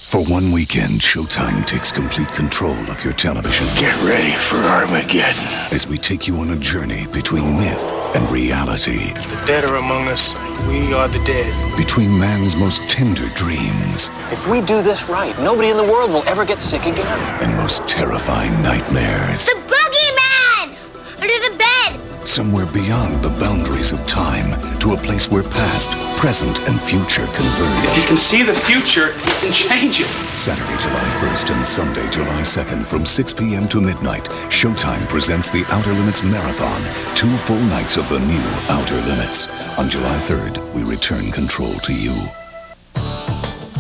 For one weekend, Showtime takes complete control of your television. Get ready for Armageddon. As we take you on a journey between myth and reality. The dead are among us. We are the dead. Between man's most tender dreams. If we do this right, nobody in the world will ever get sick again. And most terrifying nightmares. The boogeyman! Under the bed! Somewhere beyond the boundaries of time, to a place where past, present, and future converge. If you can see the future, you can change it. Saturday, July 1st and Sunday, July 2nd from 6 p.m. to midnight, Showtime presents the Outer Limits Marathon. 2 full nights of the new Outer Limits. On July 3rd, we return control to you.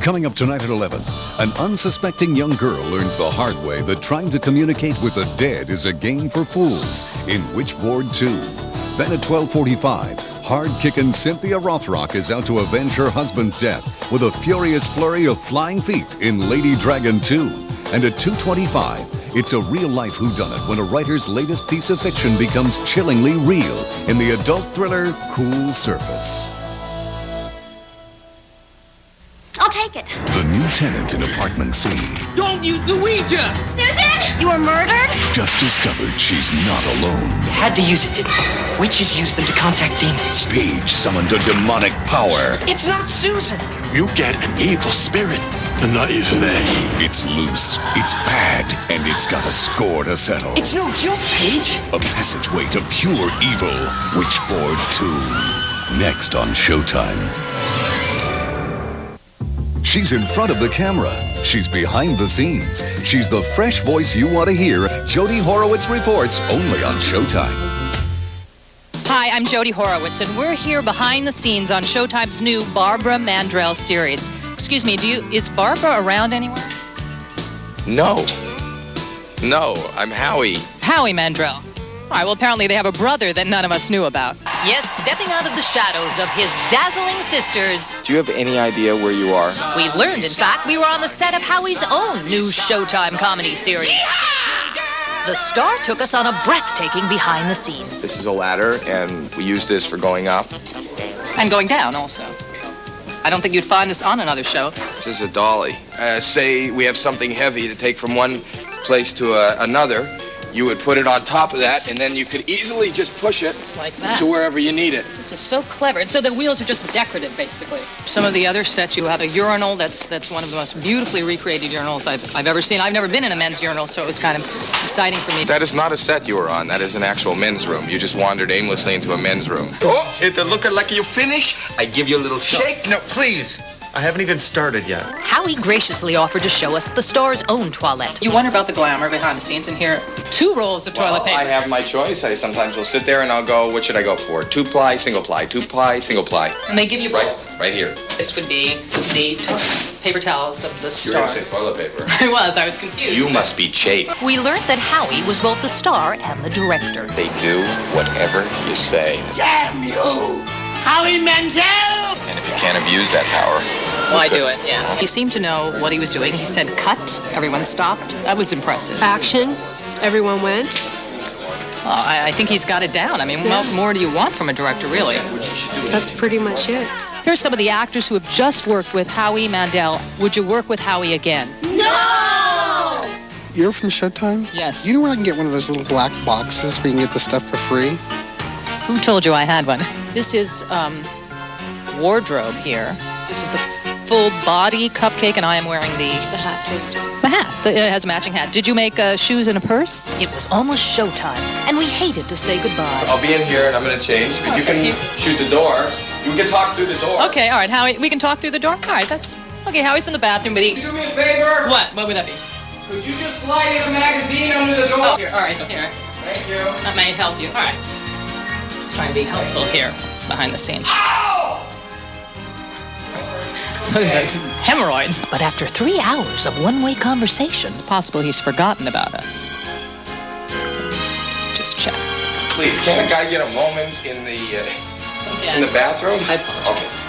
Coming up tonight at 11, an unsuspecting young girl learns the hard way that trying to communicate with the dead is a game for fools in Witchboard 2. Then at 12:45, hard-kicking Cynthia Rothrock is out to avenge her husband's death with a furious flurry of flying feet in Lady Dragon 2. And at 2:25, it's a real-life whodunit when a writer's latest piece of fiction becomes chillingly real in the adult thriller Cool Surface. I'll take it. The new tenant in apartment C Don't use the Ouija! Susan? You were murdered? just discovered she's not alone. You had to use it, didn't you? Witches use them to contact demons. Paige summoned a demonic power. It's not Susan. You get an evil spirit, and not even they. It's loose, it's bad, and it's got a score to settle. It's no joke, Paige. A passageway to pure evil. Witchboard 2. Next on Showtime. She's in front of the camera. She's behind the scenes. She's the fresh voice you want to hear. Jody Horowitz reports only on Showtime. Hi, I'm Jody Horowitz, and we're here behind the scenes on Showtime's new Barbara Mandrell series. Excuse me, is Barbara around anywhere? No, I'm Howie. Howie Mandrell. All right, well, apparently they have a brother that none of us knew about. Yes, stepping out of the shadows of his dazzling sisters. Do you have any idea where you are? We learned, in fact, we were on the set of Howie's own new Showtime comedy series. The star took us on a breathtaking behind the scenes. This is a ladder, and we use this for going up. And going down, also. I don't think you'd find this on another show. This is a dolly. Say we have something heavy to take from one place to another. You would put it on top of that, and then you could easily just push it like that. To wherever you need it. This is so clever. And so the wheels are just decorative, basically. Some of the other sets, you have a urinal. That's one of the most beautifully recreated urinals I've ever seen. I've never been in a men's urinal, so it was kind of exciting for me. That is not a set you were on. That is an actual men's room. You just wandered aimlessly into a men's room. Oh, it's looking like you finish. I give you a little shake. No, please. I haven't even started yet. Howie graciously offered to show us the star's own toilette. You wonder about the glamour behind the scenes, and here, 2 rolls of toilet paper. I have my choice. I sometimes will sit there and I'll go, what should I go for? 2-ply, single-ply, 2-ply, single-ply. And they give you Right here. This would be the paper towels of the You're going to stars. say toilet paper. I was confused. You must be Chafe. We learned that Howie was both the star and the director. They do whatever you say. Damn you! Howie Mandel! And if you can't abuse that power... Why do it? Yeah. He seemed to know what he was doing. He said, cut. Everyone stopped. That was impressive. Action. Everyone went. Oh, I think he's got it down. I mean, what more do you want from a director, really? That's pretty much it. Here's some of the actors who have just worked with Howie Mandel. Would you work with Howie again? No! You're from Showtime? Yes. You know where I can get one of those little black boxes where you can get the stuff for free? Who told you I had one? This is wardrobe here. This is the full body cupcake, and I am wearing the hat, too. The hat. It has a matching hat. Did you make shoes and a purse? It was almost showtime, and we hated to say goodbye. I'll be in here and I'm going to change, but you can shoot the door. You can talk through the door. Okay, all right, Howie, we can talk through the door? All right, that's... Okay, Howie's in the bathroom, but he... Can you do me a favor? What? What would that be? Could you just slide in a magazine under the door? Oh, here, all right, here. Thank you. That may help you. All right. Just trying to be helpful here, behind the scenes. Ow! Hemorrhoids. But after 3 hours of one-way conversation, it's possible he's forgotten about us. Just check. Please, can't a guy get a moment in the bathroom?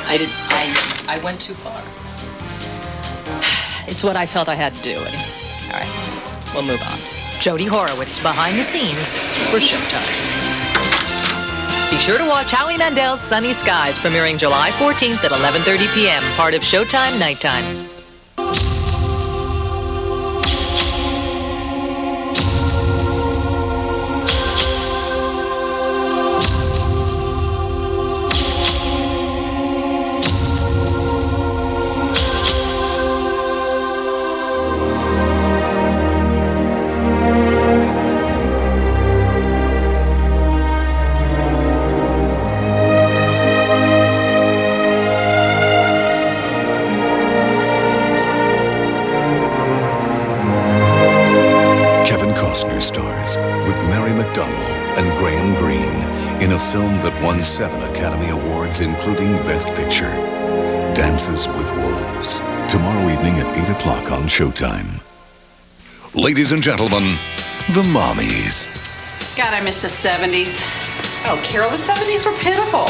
I went too far. It's what I felt I had to do. And, all right, we'll move on. Jody Horowitz, behind the scenes for Showtime. Be sure to watch Howie Mandel's Sunny Skies, premiering July 14th at 11:30 p.m., part of Showtime Nighttime. and Graham Greene in a film that won 7 Academy Awards, including Best Picture. Dances with Wolves. Tomorrow evening at 8 o'clock on Showtime. Ladies and gentlemen, the Mommies. God, I miss the 70s. Oh, Carol, the 70s were pitiful.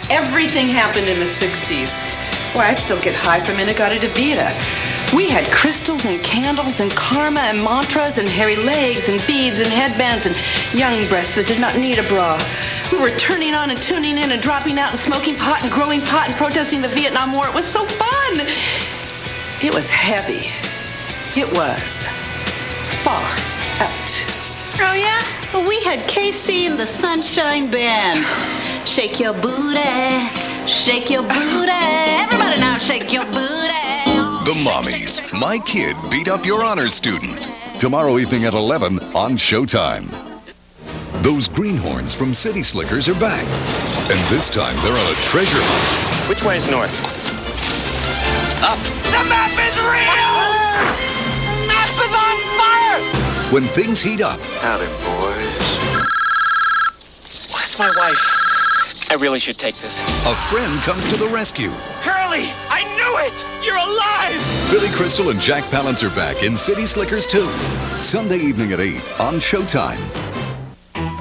Everything happened in the 60s. Why, I still get high from Inagata-Davida. We had crystals and candles and karma and mantras and hairy legs and beads and headbands and young breasts that did not need a bra. We were turning on and tuning in and dropping out and smoking pot and growing pot and protesting the Vietnam War. It was so fun. It was heavy. It was far out. Oh, yeah? Well, we had KC and the Sunshine Band. Shake your booty, shake your booty. Everybody now shake your booty. The Mommies. My Kid Beat Up Your Honor Student. Tomorrow evening at 11 on Showtime. Those greenhorns from City Slickers are back. And this time they're on a treasure hunt. Which way is north? Up. The map is real! Map is on fire! When things heat up, Howdy, boys. Where's my wife? I really should take this. a friend comes to the rescue. Curly, I knew it! You're alive! Billy Crystal and Jack Palance are back in City Slickers 2. Sunday evening at 8 on Showtime.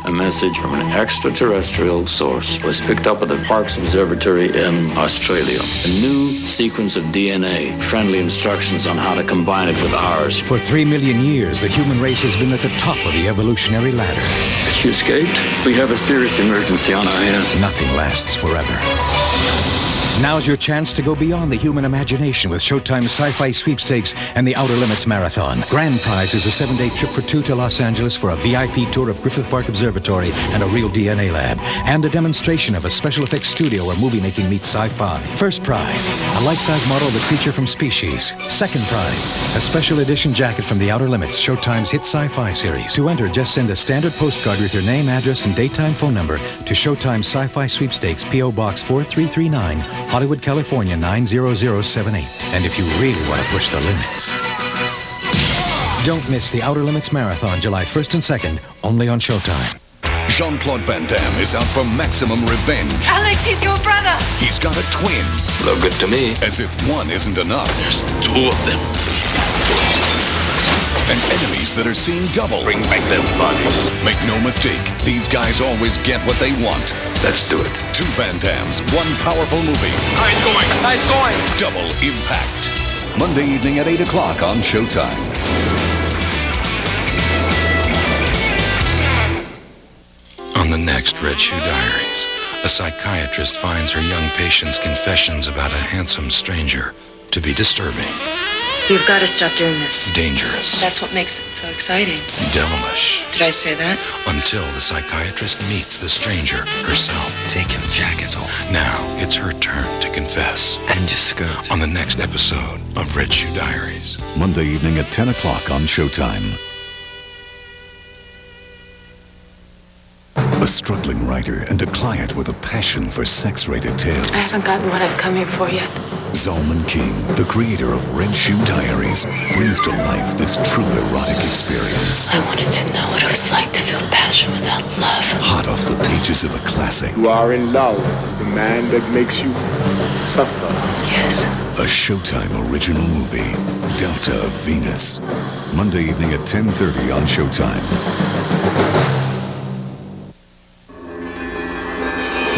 A message from an extraterrestrial source was picked up at the Parkes Observatory in Australia. A new sequence of DNA, friendly instructions on how to combine it with ours. For 3 million years, the human race has been at the top of the evolutionary ladder. She escaped. We have a serious emergency on our hands. Nothing lasts forever. Now's your chance to go beyond the human imagination with Showtime's Sci-Fi Sweepstakes and the Outer Limits Marathon. Grand prize is a 7-day trip for 2 to Los Angeles for a VIP tour of Griffith Park Observatory and a real DNA lab. And a demonstration of a special effects studio where movie making meets sci-fi. First prize, a life-size model of the creature from Species. Second prize, a special edition jacket from the Outer Limits, Showtime's hit sci-fi series. To enter, just send a standard postcard with your name, address, and daytime phone number to Showtime's Sci-Fi Sweepstakes, P.O. Box 4339, Hollywood, California 90078. And if you really want to push the limits, don't miss the Outer Limits Marathon, July 1st and 2nd, only on Showtime. Jean-Claude Van Damme is out for maximum revenge. Alex, he's your brother. He's got a twin. Look good to me. As if one isn't enough. There's 2 of them. And enemies that are seeing double. Bring back their bodies. Make no mistake, these guys always get what they want. Let's do it. 2 Van Dammes, 1 powerful movie. Nice going. Nice going. Double impact. Monday evening at 8 o'clock on Showtime. On the next Red Shoe Diaries, a psychiatrist finds her young patient's confessions about a handsome stranger to be disturbing, You've got to stop doing this. dangerous, That's what makes it so exciting. devilish, Did I say that? until the psychiatrist meets the stranger herself. Take your jacket off. Now it's her turn to confess. And your skirt. On the next episode of Red Shoe Diaries. Monday evening at 10 o'clock on Showtime. A struggling writer and a client with a passion for sex-rated tales. I haven't gotten what I've come here for yet. Zalman King, the creator of Red Shoe Diaries, brings to life this true erotic experience. I wanted to know what it was like to feel passion without love. Hot off the pages of a classic. You are in love with the man that makes you suffer. Yes. A Showtime original movie, Delta of Venus. Monday evening at 10:30 on Showtime.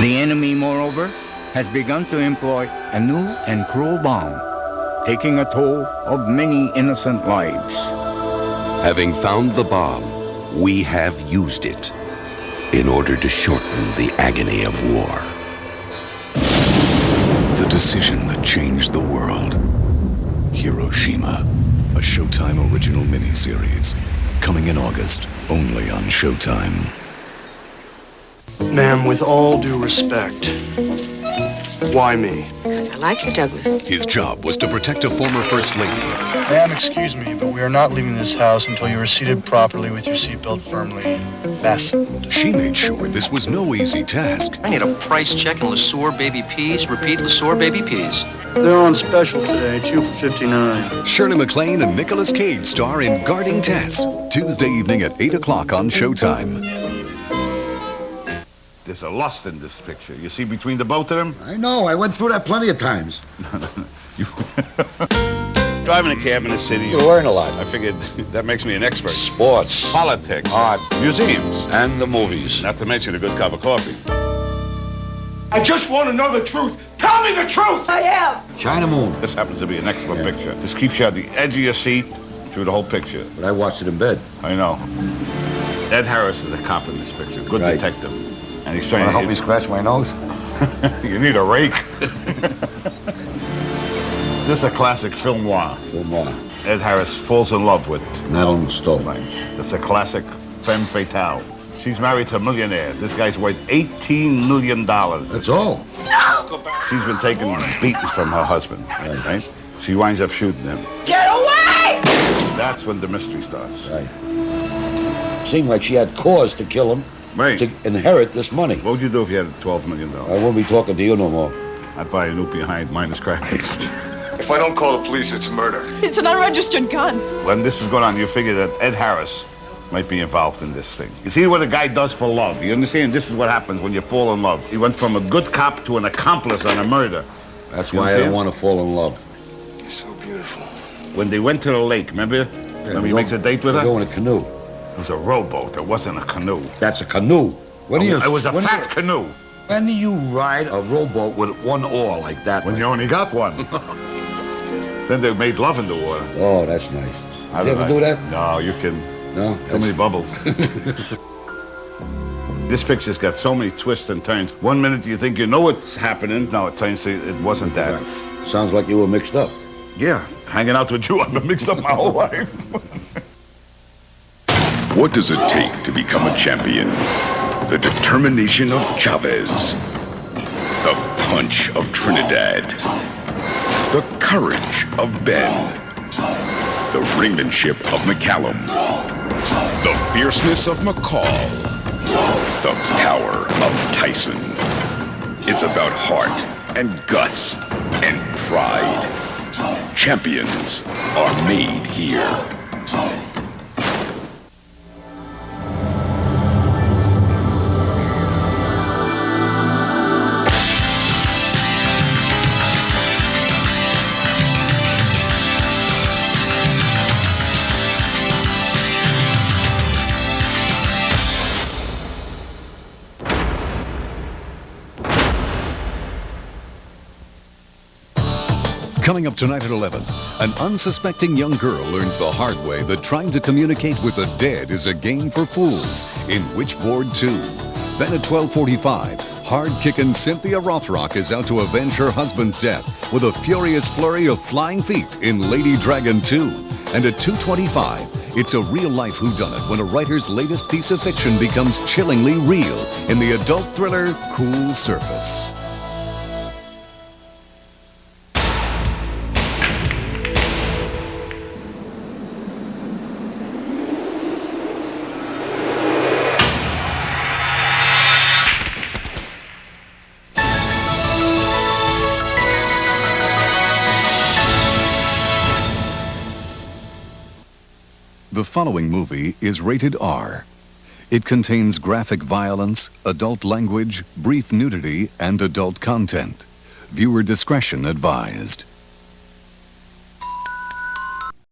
The enemy, moreover, has begun to employ a new and cruel bomb, taking a toll of many innocent lives. Having found the bomb, we have used it in order to shorten the agony of war. The decision that changed the world. Hiroshima, a Showtime original miniseries. Coming in August, only on Showtime. Ma'am, with all due respect, why me? Because I like you, Douglas. His job was to protect a former First Lady. Ma'am, excuse me, but we are not leaving this house until you are seated properly with your seatbelt firmly fastened. She made sure this was no easy task. I need a price check on LeSueur baby peas. Repeat, LeSueur baby peas. They're on special today, 2 for $59. Shirley MacLaine and Nicolas Cage star in Guarding Tess. Tuesday evening at 8 o'clock on Showtime. There's a lust in this picture. You see between the both of them? I know. I went through that plenty of times. Driving a cab in the city. You learn a lot. I figured that makes me an expert. Sports. Politics. Art. Museums. And the movies. Not to mention a good cup of coffee. I just want to know the truth. Tell me the truth! I am. China Moon. This happens to be an excellent picture. This keeps you at the edge of your seat through the whole picture. But I watched it in bed. I know. Ed Harris is a cop in this picture. Good detective. And he's trying to help me scratch my nose. You need a rake. This is a classic film noir. Film noir. Ed Harris falls in love with Madeline Stowe. It's a classic femme fatale. She's married to a millionaire. This guy's worth $18 million. That's all. No! She's been taking beatings from her husband. Right? She winds up shooting him. Get away! That's when the mystery starts. Right. Seemed like she had cause to kill him. Right. To inherit this money. What would you do if you had $12 million? I won't be talking to you no more. I'd buy a new behind minus crackers. If I don't call the police, it's murder. It's an unregistered gun. When this is going on, you figure that Ed Harris might be involved in this thing. You see what a guy does for love. You understand? This is what happens when you fall in love. He went from a good cop to an accomplice on a murder. That's why I don't want to fall in love. You're so beautiful. When they went to the lake, remember? Remember he makes a date with her? They go in a canoe. It was a rowboat. It wasn't a canoe. That's a canoe. It was a fat canoe. When do you ride a rowboat with one oar like that? When you only got one. Then they made love in the water. Oh, that's nice. Did you ever do that? No, you can. No? Too many bubbles. This picture's got so many twists and turns. 1 minute you think you know what's happening. No, it turns to it wasn't that. Sounds like you were mixed up. Yeah, hanging out with you, I've been mixed up my whole life. What does it take to become a champion? The determination of Chavez. The punch of Trinidad. The courage of Ben. The ringmanship of McCallum. The fierceness of McCall. The power of Tyson. It's about heart and guts and pride. Champions are made here. Coming up tonight at 11, an unsuspecting young girl learns the hard way that trying to communicate with the dead is a game for fools in Witchboard 2. Then at 12:45, hard-kicking Cynthia Rothrock is out to avenge her husband's death with a furious flurry of flying feet in Lady Dragon 2. And at 2:25, it's a real-life whodunit when a writer's latest piece of fiction becomes chillingly real in the adult thriller Cool Surface. The following movie is rated R. It contains graphic violence, adult language, brief nudity, and adult content. Viewer discretion advised.